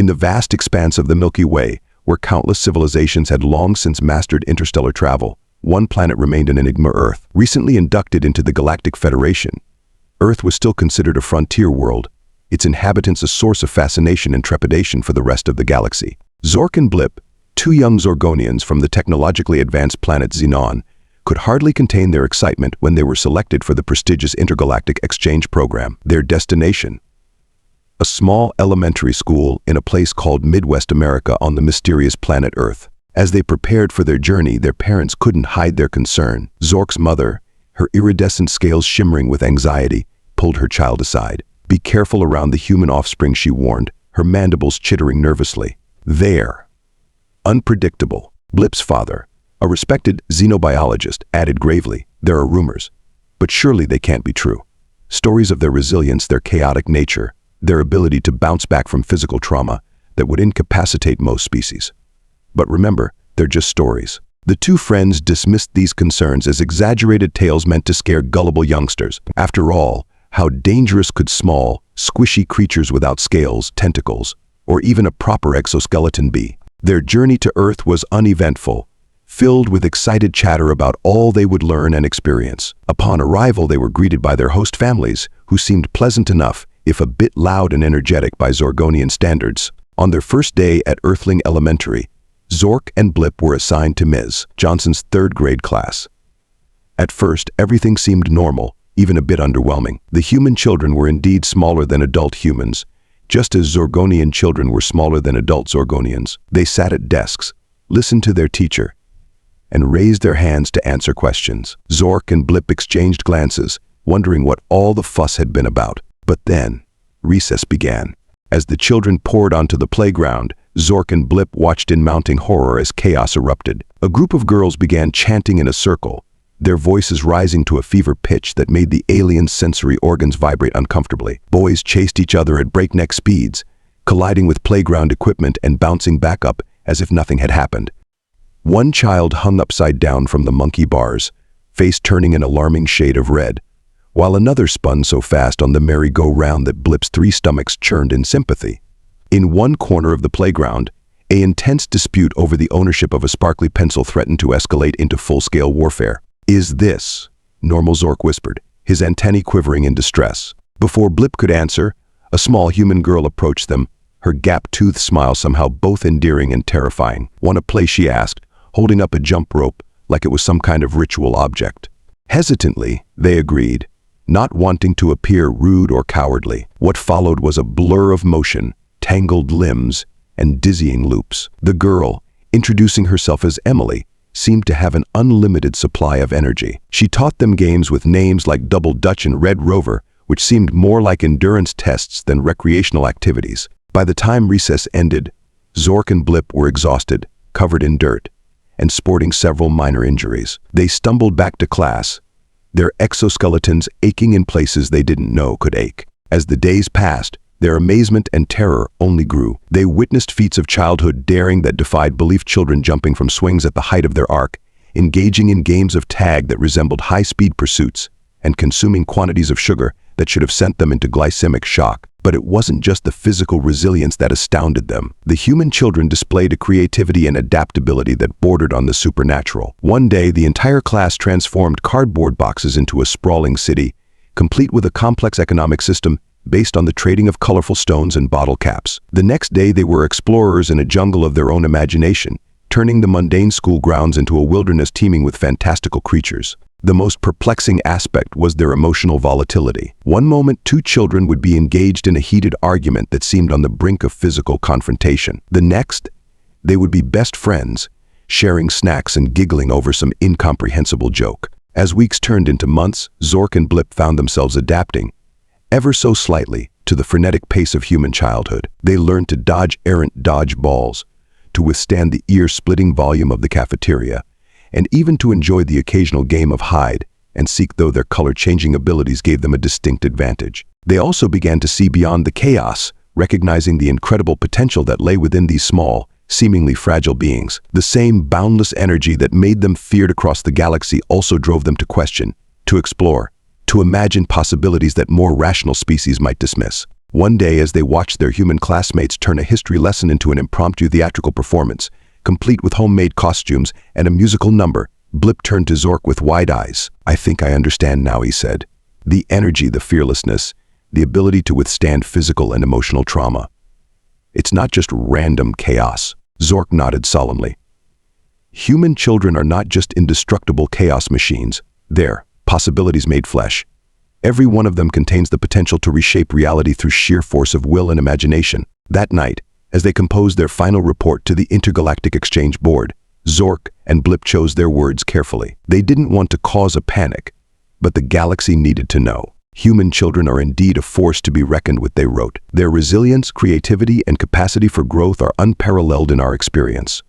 In the vast expanse of the Milky Way, where countless civilizations had long since mastered interstellar travel, one planet remained an enigma: Earth. Recently inducted into the Galactic Federation, Earth was still considered a frontier world, its inhabitants a source of fascination and trepidation for the rest of the galaxy. Zork and Blip, two young Zorgonians from the technologically advanced planet Xenon, could hardly contain their excitement when they were selected for the prestigious intergalactic exchange program. Their destination: a small elementary school in a place called Midwest America on the mysterious planet Earth. As they prepared for their journey, their parents couldn't hide their concern. Zork's mother, her iridescent scales shimmering with anxiety, pulled her child aside. "Be careful around the human offspring," she warned, her mandibles chittering nervously. "They're unpredictable." Blip's father, a respected xenobiologist, added gravely, "There are rumors, but surely they can't be true. Stories of their resilience, their chaotic nature, their ability to bounce back from physical trauma that would incapacitate most species. But remember, they're just stories." The two friends dismissed these concerns as exaggerated tales meant to scare gullible youngsters. After all, how dangerous could small, squishy creatures without scales, tentacles, or even a proper exoskeleton be? Their journey to Earth was uneventful, filled with excited chatter about all they would learn and experience. Upon arrival, they were greeted by their host families, who seemed pleasant enough, if a bit loud and energetic by Zorgonian standards. On their first day at Earthling Elementary, Zork and Blip were assigned to Ms. Johnson's third-grade class. At first, everything seemed normal, even a bit underwhelming. The human children were indeed smaller than adult humans, just as Zorgonian children were smaller than adult Zorgonians. They sat at desks, listened to their teacher, and raised their hands to answer questions. Zork and Blip exchanged glances, wondering what all the fuss had been about. But then, recess began. As the children poured onto the playground, Zork and Blip watched in mounting horror as chaos erupted. A group of girls began chanting in a circle, their voices rising to a fever pitch that made the alien sensory organs vibrate uncomfortably. Boys chased each other at breakneck speeds, colliding with playground equipment and bouncing back up as if nothing had happened. One child hung upside down from the monkey bars, face turning an alarming shade of red, while another spun so fast on the merry-go-round that Blip's three stomachs churned in sympathy. In one corner of the playground, an intense dispute over the ownership of a sparkly pencil threatened to escalate into full-scale warfare. "Is this?" Normal Zork whispered, his antennae quivering in distress. Before Blip could answer, a small human girl approached them, her gap-toothed smile somehow both endearing and terrifying. "Want to play?" she asked, holding up a jump rope like it was some kind of ritual object. Hesitantly, they agreed, not wanting to appear rude or cowardly. What followed was a blur of motion, tangled limbs, and dizzying loops. The girl, introducing herself as Emily, seemed to have an unlimited supply of energy. She taught them games with names like Double Dutch and Red Rover, which seemed more like endurance tests than recreational activities. By the time recess ended, Zork and Blip were exhausted, covered in dirt, and sporting several minor injuries. They stumbled back to class, their exoskeletons aching in places they didn't know could ache. As the days passed, their amazement and terror only grew. They witnessed feats of childhood daring that defied belief: children jumping from swings at the height of their arc, engaging in games of tag that resembled high-speed pursuits, and consuming quantities of sugar that should have sent them into glycemic shock. But it wasn't just the physical resilience that astounded them. The human children displayed a creativity and adaptability that bordered on the supernatural. One day, the entire class transformed cardboard boxes into a sprawling city, complete with a complex economic system based on the trading of colorful stones and bottle caps. The next day, they were explorers in a jungle of their own imagination, turning the mundane school grounds into a wilderness teeming with fantastical creatures. The most perplexing aspect was their emotional volatility. One moment, two children would be engaged in a heated argument that seemed on the brink of physical confrontation. The next, they would be best friends, sharing snacks and giggling over some incomprehensible joke. As weeks turned into months, Zork and Blip found themselves adapting, ever so slightly, to the frenetic pace of human childhood. They learned to dodge errant dodgeballs, to withstand the ear-splitting volume of the cafeteria, and even to enjoy the occasional game of hide and seek, though their color-changing abilities gave them a distinct advantage. They also began to see beyond the chaos, recognizing the incredible potential that lay within these small, seemingly fragile beings. The same boundless energy that made them feared across the galaxy also drove them to question, to explore, to imagine possibilities that more rational species might dismiss. One day, as they watched their human classmates turn a history lesson into an impromptu theatrical performance, complete with homemade costumes and a musical number, Blip turned to Zork with wide eyes. "I think I understand now," he said. "The energy, the fearlessness, the ability to withstand physical and emotional trauma. It's not just random chaos." Zork nodded solemnly. "Human children are not just indestructible chaos machines. They're possibilities made flesh. Every one of them contains the potential to reshape reality through sheer force of will and imagination." That night, as they composed their final report to the Intergalactic Exchange Board, Zork and Blip chose their words carefully. They didn't want to cause a panic, but the galaxy needed to know. "Human children are indeed a force to be reckoned with," they wrote. "Their resilience, creativity, and capacity for growth are unparalleled in our experience.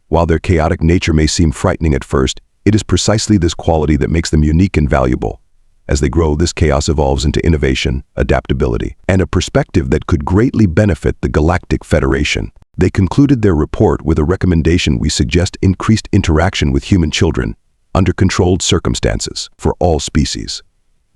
While their chaotic nature may seem frightening at first, it is precisely this quality that makes them unique and valuable. As they grow, this chaos evolves into innovation, adaptability, and a perspective that could greatly benefit the Galactic Federation." They concluded their report with a recommendation: "We suggest increased interaction with human children, under controlled circumstances, for all species.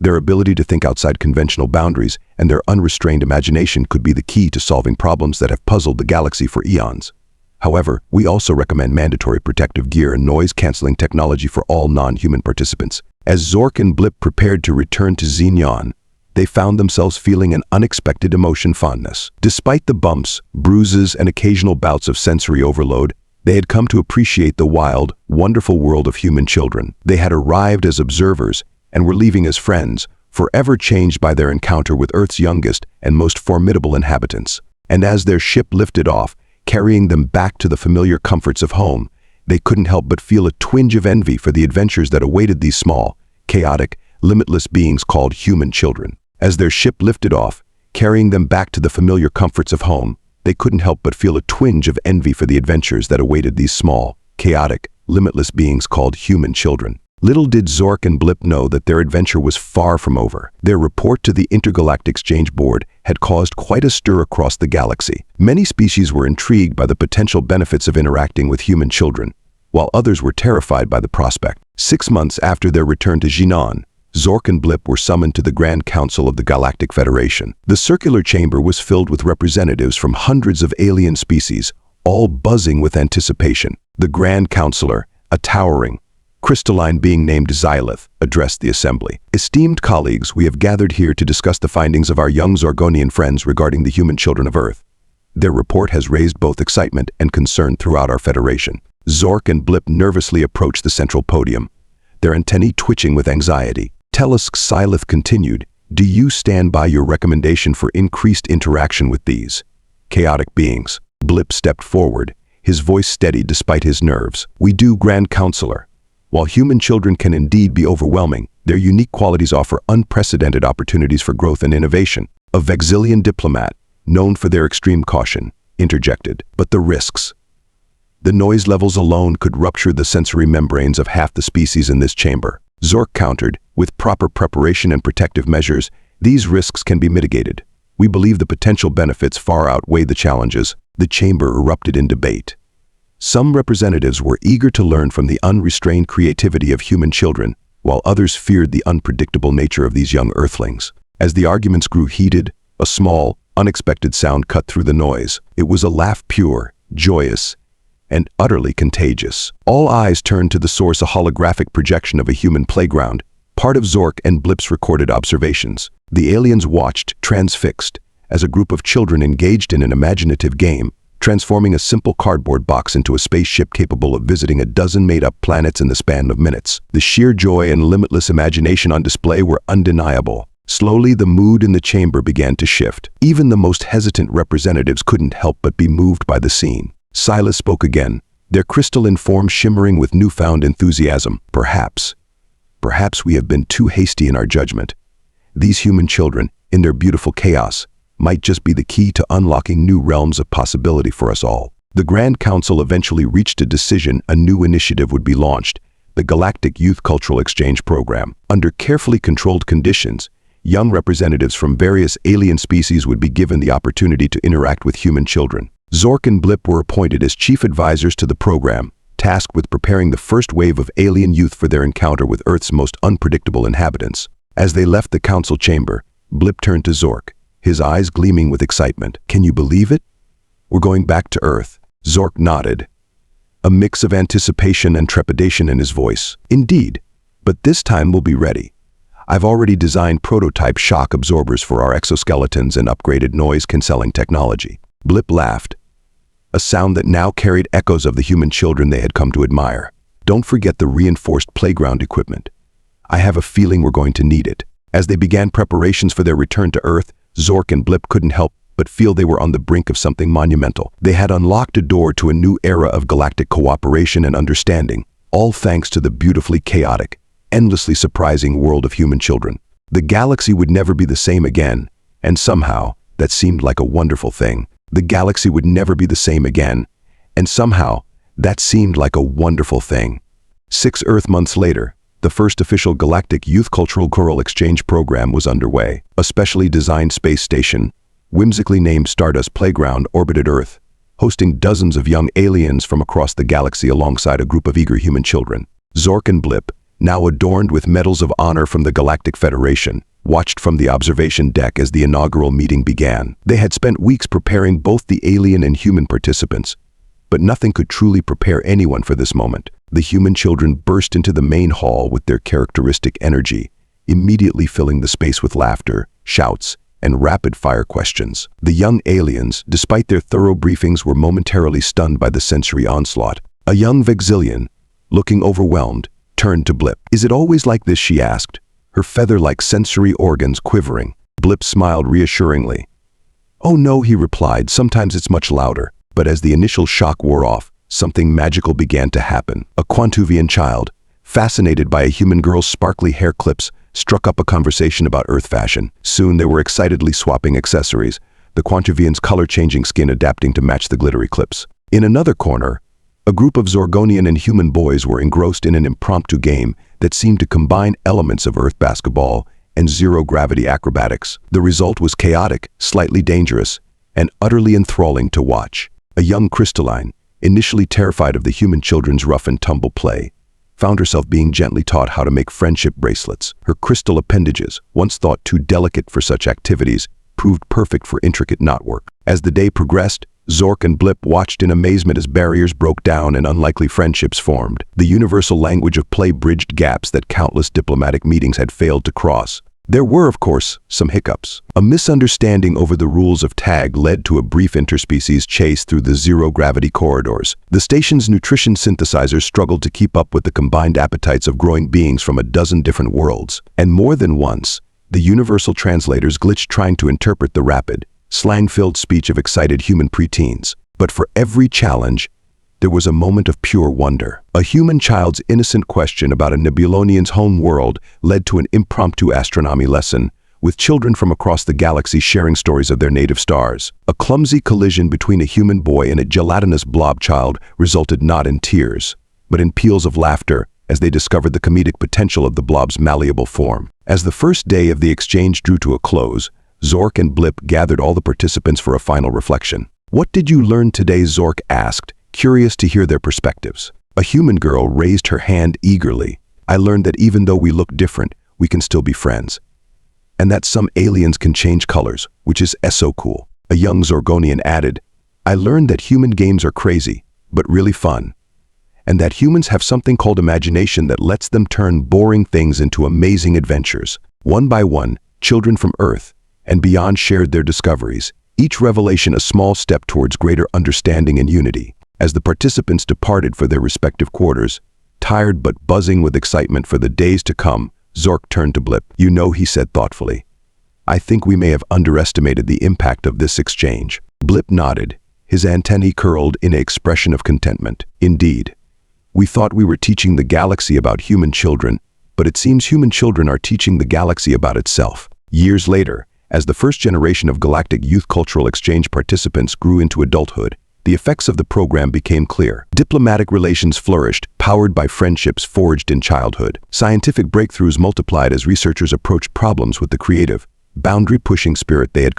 Their ability to think outside conventional boundaries and their unrestrained imagination could be the key to solving problems that have puzzled the galaxy for eons. However, we also recommend mandatory protective gear and noise-canceling technology for all non-human participants." As Zork and Blip prepared to return to Xenon, they found themselves feeling an unexpected emotion: fondness. Despite the bumps, bruises, and occasional bouts of sensory overload, they had come to appreciate the wild, wonderful world of human children. They had arrived as observers and were leaving as friends, forever changed by their encounter with Earth's youngest and most formidable inhabitants. And as their ship lifted off, carrying them back to the familiar comforts of home, they couldn't help but feel a twinge of envy for the adventures that awaited these small, chaotic, limitless beings called human children. As their ship lifted off, carrying them back to the familiar comforts of home, they couldn't help but feel a twinge of envy for the adventures that awaited these small, chaotic, limitless beings called human children. Little did Zork and Blip know that their adventure was far from over. Their report to the Intergalactic Exchange Board had caused quite a stir across the galaxy. Many species were intrigued by the potential benefits of interacting with human children, while others were terrified by the prospect. 6 months after their return to Xenon, Zork and Blip were summoned to the Grand Council of the Galactic Federation. The circular chamber was filled with representatives from hundreds of alien species, all buzzing with anticipation. The Grand Counselor, a towering, crystalline being named Xylith, addressed the assembly. "Esteemed colleagues, we have gathered here to discuss the findings of our young Zorgonian friends regarding the human children of Earth. Their report has raised both excitement and concern throughout our Federation." Zork and Blip nervously approached the central podium, their antennae twitching with anxiety. "Tell us," Xylith continued, "do you stand by your recommendation for increased interaction with these chaotic beings?" Blip stepped forward, his voice steady despite his nerves. "We do, Grand Counselor. While human children can indeed be overwhelming, their unique qualities offer unprecedented opportunities for growth and innovation." A Vexillian diplomat, known for their extreme caution, interjected. "But the risks. The noise levels alone could rupture the sensory membranes of half the species in this chamber." Zork countered, "With proper preparation and protective measures, these risks can be mitigated. We believe the potential benefits far outweigh the challenges." The chamber erupted in debate. Some representatives were eager to learn from the unrestrained creativity of human children, while others feared the unpredictable nature of these young Earthlings. As the arguments grew heated, a small, unexpected sound cut through the noise. It was a laugh, pure, joyous, and utterly contagious. All eyes turned to the source, a holographic projection of a human playground, part of Zork and Blip's recorded observations. The aliens watched, transfixed, as a group of children engaged in an imaginative game, transforming a simple cardboard box into a spaceship capable of visiting a dozen made-up planets in the span of minutes. The sheer joy and limitless imagination on display were undeniable. Slowly, the mood in the chamber began to shift. Even the most hesitant representatives couldn't help but be moved by the scene. Silas spoke again, their crystalline form shimmering with newfound enthusiasm. Perhaps we have been too hasty in our judgment. These human children, in their beautiful chaos, might just be the key to unlocking new realms of possibility for us all." The Grand Council eventually reached a decision. A new initiative would be launched, the Galactic Youth Cultural Exchange Program. Under carefully controlled conditions, young representatives from various alien species would be given the opportunity to interact with human children. Zork and Blip were appointed as chief advisors to the program, tasked with preparing the first wave of alien youth for their encounter with Earth's most unpredictable inhabitants. As they left the council chamber, Blip turned to Zork, his eyes gleaming with excitement. "Can you believe it? We're going back to Earth." Zork nodded, a mix of anticipation and trepidation in his voice. "Indeed, but this time we'll be ready. I've already designed prototype shock absorbers for our exoskeletons and upgraded noise-canceling technology." Blip laughed, a sound that now carried echoes of the human children they had come to admire. "Don't forget the reinforced playground equipment. I have a feeling we're going to need it." As they began preparations for their return to Earth, Zork and Blip couldn't help but feel they were on the brink of something monumental. They had unlocked a door to a new era of galactic cooperation and understanding, all thanks to the beautifully chaotic, endlessly surprising world of human children. The galaxy would never be the same again, and somehow, that seemed like a wonderful thing. The galaxy would never be the same again, and somehow, that seemed like a wonderful thing. 6 Earth months later, the first official Galactic Youth Cultural Choral Exchange program was underway. A specially designed space station, whimsically named Stardust Playground, orbited Earth, hosting dozens of young aliens from across the galaxy alongside a group of eager human children. Zork and Blip, now adorned with medals of honor from the Galactic Federation, watched from the observation deck as the inaugural meeting began. They had spent weeks preparing both the alien and human participants, but nothing could truly prepare anyone for this moment. The human children burst into the main hall with their characteristic energy, immediately filling the space with laughter, shouts, and rapid-fire questions. The young aliens, despite their thorough briefings, were momentarily stunned by the sensory onslaught. A young Vexillion, looking overwhelmed, turned to Blip. "Is it always like this?" she asked, her feather-like sensory organs quivering. Blip smiled reassuringly. "Oh no," he replied, "sometimes it's much louder." But as the initial shock wore off, something magical began to happen. A Quantuvian child, fascinated by a human girl's sparkly hair clips, struck up a conversation about Earth fashion. Soon they were excitedly swapping accessories, the Quantuvian's color-changing skin adapting to match the glittery clips. In another corner, a group of Zorgonian and human boys were engrossed in an impromptu game that seemed to combine elements of Earth basketball and zero-gravity acrobatics. The result was chaotic, slightly dangerous, and utterly enthralling to watch. A young crystalline, initially terrified of the human children's rough-and-tumble play, found herself being gently taught how to make friendship bracelets. Her crystal appendages, once thought too delicate for such activities, proved perfect for intricate knotwork. As the day progressed, Zork and Blip watched in amazement as barriers broke down and unlikely friendships formed. The universal language of play bridged gaps that countless diplomatic meetings had failed to cross. There were, of course, some hiccups. A misunderstanding over the rules of tag led to a brief interspecies chase through the zero-gravity corridors. The station's nutrition synthesizers struggled to keep up with the combined appetites of growing beings from a dozen different worlds. And more than once, the universal translators glitched trying to interpret the rapid, slang-filled speech of excited human preteens. But for every challenge, there was a moment of pure wonder. A human child's innocent question about a Nebulonian's home world led to an impromptu astronomy lesson, with children from across the galaxy sharing stories of their native stars. A clumsy collision between a human boy and a gelatinous blob child resulted not in tears, but in peals of laughter as they discovered the comedic potential of the blob's malleable form. As the first day of the exchange drew to a close, Zork and Blip gathered all the participants for a final reflection. "What did you learn today?" Zork asked, curious to hear their perspectives. A human girl raised her hand eagerly. "I learned that even though we look different, we can still be friends. And that some aliens can change colors, which is so cool." A young Zorgonian added, "I learned that human games are crazy, but really fun. And that humans have something called imagination that lets them turn boring things into amazing adventures." One by one, children from Earth and beyond shared their discoveries, each revelation a small step towards greater understanding and unity. As the participants departed for their respective quarters, tired but buzzing with excitement for the days to come, Zork turned to Blip. "You know," he said thoughtfully, "I think we may have underestimated the impact of this exchange." Blip nodded, his antennae curled in an expression of contentment. "Indeed. We thought we were teaching the galaxy about human children, but it seems human children are teaching the galaxy about itself." Years later, as the first generation of Galactic Youth Cultural Exchange participants grew into adulthood, the effects of the program became clear. Diplomatic relations flourished, powered by friendships forged in childhood. Scientific breakthroughs multiplied as researchers approached problems with the creative, boundary-pushing spirit they had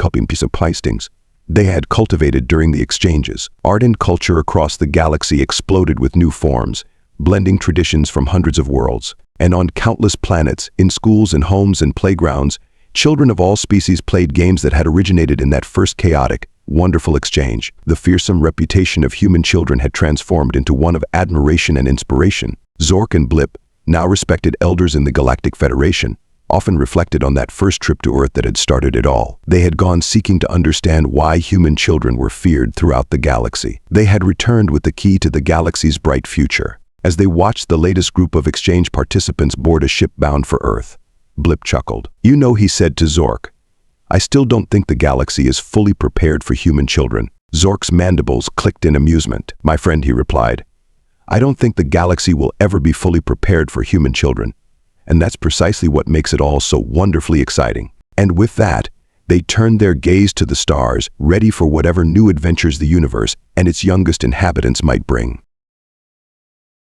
cultivated during the exchanges. Art and culture across the galaxy exploded with new forms, blending traditions from hundreds of worlds. And on countless planets, in schools and homes and playgrounds, Children of all species played games that had originated in that first chaotic, wonderful exchange. The fearsome reputation of human children had transformed into one of admiration and inspiration. Zork and Blip, now respected elders in the Galactic Federation, often reflected on that first trip to Earth that had started it all. They had gone seeking to understand why human children were feared throughout the galaxy. They had returned with the key to the galaxy's bright future. As they watched the latest group of exchange participants board a ship bound for Earth, Blip chuckled. "You know," he said to Zork, "I still don't think the galaxy is fully prepared for human children." Zork's mandibles clicked in amusement. "My friend," he replied, "I don't think the galaxy will ever be fully prepared for human children. And that's precisely what makes it all so wonderfully exciting." And with that, they turned their gaze to the stars, ready for whatever new adventures the universe and its youngest inhabitants might bring.